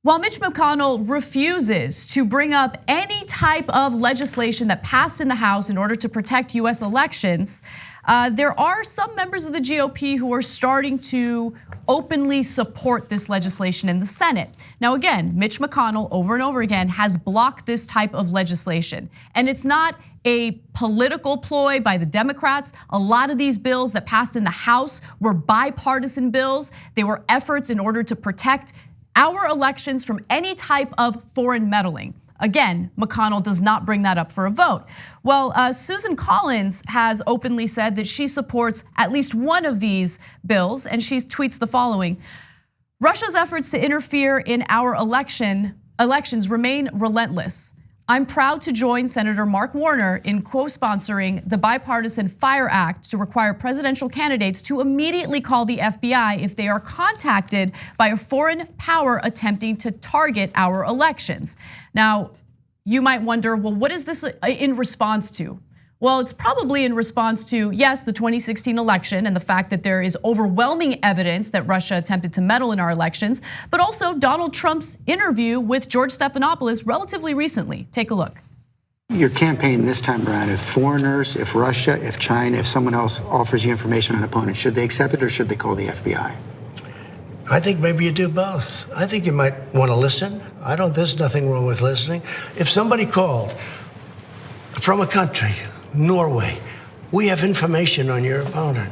While Mitch McConnell refuses to bring up any type of legislation that passed in the House in order to protect US elections, there are some members of the GOP who are starting to openly support this legislation in the Senate. Now again, Mitch McConnell over and over again has blocked this type of legislation. And it's not a political ploy by the Democrats. A lot of these bills that passed in the House were bipartisan bills. They were efforts in order to protect our elections from any type of foreign meddling. Again, McConnell does not bring that up for a vote. Well, Susan Collins has openly said that she supports at least one of these bills, and she tweets the following: Russia's efforts to interfere in our elections remain relentless. I'm proud to join Senator Mark Warner in co-sponsoring the bipartisan FIRE Act to require presidential candidates to immediately call the FBI if they are contacted by a foreign power attempting to target our elections. Now, you might wonder, well, what is this in response to? Well, it's probably in response to, yes, the 2016 election and the fact that there is overwhelming evidence that Russia attempted to meddle in our elections, but also Donald Trump's interview with George Stephanopoulos relatively recently. Take a look. Your campaign this time around, if foreigners, if Russia, if China, if someone else offers you information on an opponent, should they accept it or should they call the FBI? I think maybe you do both. I think you might want to listen. There's nothing wrong with listening. If somebody called from a country, Norway, we have information on your opponent.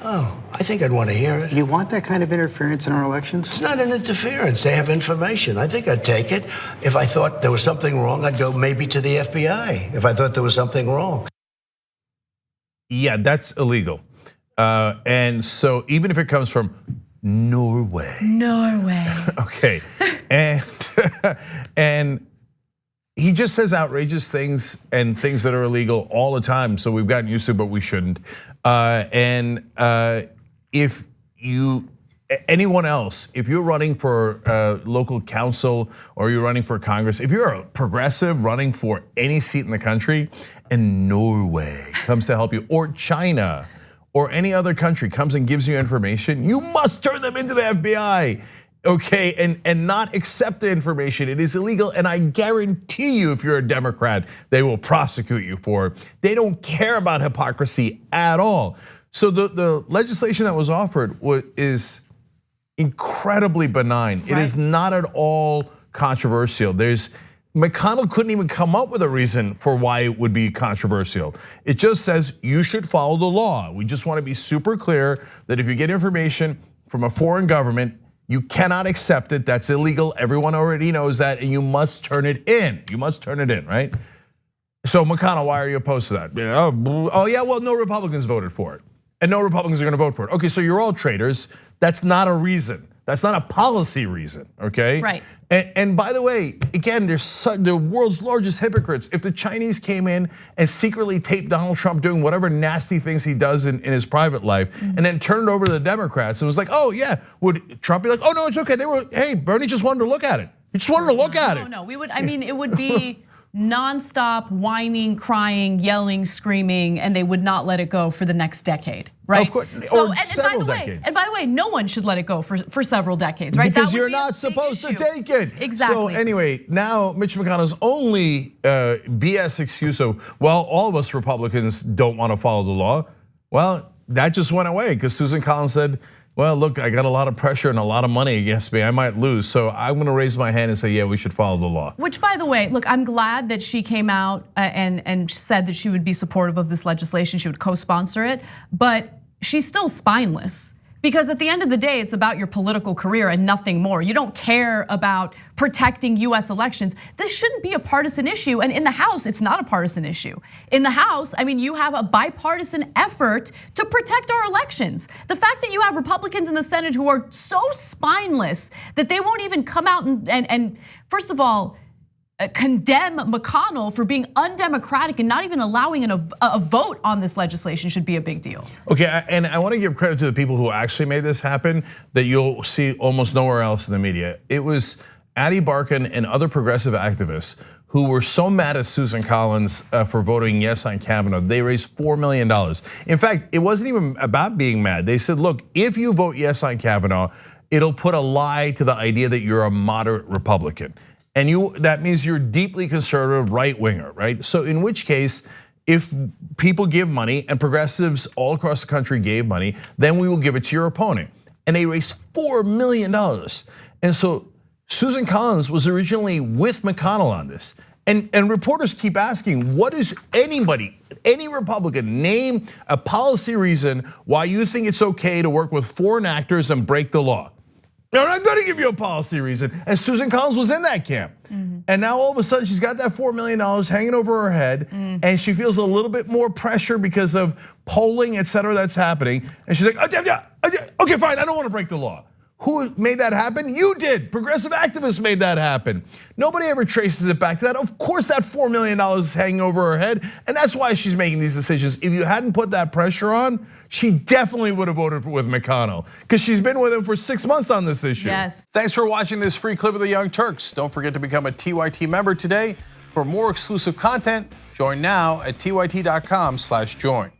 Oh, I think I'd want to hear it. You want that kind of interference in our elections? It's not an interference. They have information. I think I'd take it. If I thought there was something wrong, I'd go maybe to the FBI if I thought there was something wrong. Yeah, that's illegal. And so even if it comes from Norway. Okay, and he just says outrageous things and things that are illegal all the time. So we've gotten used to it, but we shouldn't. If anyone else, if you're running for local council or you're running for Congress, if you're a progressive running for any seat in the country and Norway comes to help you, or China or any other country comes and gives you information, you must turn them into the FBI. Okay, and not accept the information. It is illegal, and I guarantee you, if you're a Democrat, they will prosecute you for it. They don't care about hypocrisy at all. So the legislation that was offered is incredibly benign. Right. It is not at all controversial. McConnell couldn't even come up with a reason for why it would be controversial. It just says you should follow the law. We just want to be super clear that if you get information from a foreign government, you cannot accept it. That's illegal. Everyone already knows that, and you must turn it in. You must turn it in, right? So McConnell, why are you opposed to that? Oh yeah, well, no Republicans voted for it, and no Republicans are going to vote for it. Okay, so you're all traitors. That's not a reason. That's not a policy reason. Okay, right. And by the way, again, they're the world's largest hypocrites. If the Chinese came in and secretly taped Donald Trump doing whatever nasty things he does in his private life, and then turned it over to the Democrats, it was like, oh yeah, would Trump be like, oh no, it's okay. Hey, Bernie just wanted to look at it. He just wanted to look at it. No, we would. I mean, it would be nonstop whining, crying, yelling, screaming, and they would not let it go for the next decade, right? Of course, so, or several decades. And by the way, no one should let it go for several decades, right? Because you're not supposed to take it. Exactly. So anyway, now Mitch McConnell's only BS excuse of, well, all of us Republicans don't want to follow the law. Well, that just went away because Susan Collins said, well, look, I got a lot of pressure and a lot of money against me. I might lose. So I'm going to raise my hand and say, yeah, we should follow the law. Which, by the way, look, I'm glad that she came out and said that she would be supportive of this legislation. She would co-sponsor it, but she's still spineless. Because at the end of the day, it's about your political career and nothing more. You don't care about protecting US elections. This shouldn't be a partisan issue, and in the House, it's not a partisan issue. In the House, I mean, you have a bipartisan effort to protect our elections. The fact that you have Republicans in the Senate who are so spineless that they won't even come out and first of all, condemn McConnell for being undemocratic and not even allowing a vote on this legislation should be a big deal. Okay, and I want to give credit to the people who actually made this happen that you'll see almost nowhere else in the media. It was Addie Barkan and other progressive activists who were so mad at Susan Collins for voting yes on Kavanaugh. They raised $4 million. In fact, it wasn't even about being mad. They said, look, if you vote yes on Kavanaugh, it'll put a lie to the idea that you're a moderate Republican. And that means you're deeply conservative right-winger, right? So in which case, if people give money and progressives all across the country gave money, then we will give it to your opponent. And they raised $4 million. And so Susan Collins was originally with McConnell on this. And reporters keep asking, what is anybody, any Republican, name a policy reason why you think it's okay to work with foreign actors and break the law? They're not gonna give you a policy reason. And Susan Collins was in that camp. And now all of a sudden she's got that $4 million hanging over her head and she feels a little bit more pressure because of polling, et cetera, that's happening. And she's like, okay, fine, I don't wanna break the law. Who made that happen? You did. Progressive activists made that happen. Nobody ever traces it back to that. Of course that $4 million is hanging over her head, and that's why she's making these decisions. If you hadn't put that pressure on, she definitely would have voted with McConnell, because she's been with him for 6 months on this issue. Yes. Thanks for watching this free clip of the Young Turks. Don't forget to become a TYT member today. For more exclusive content, join now at tyt.com/join.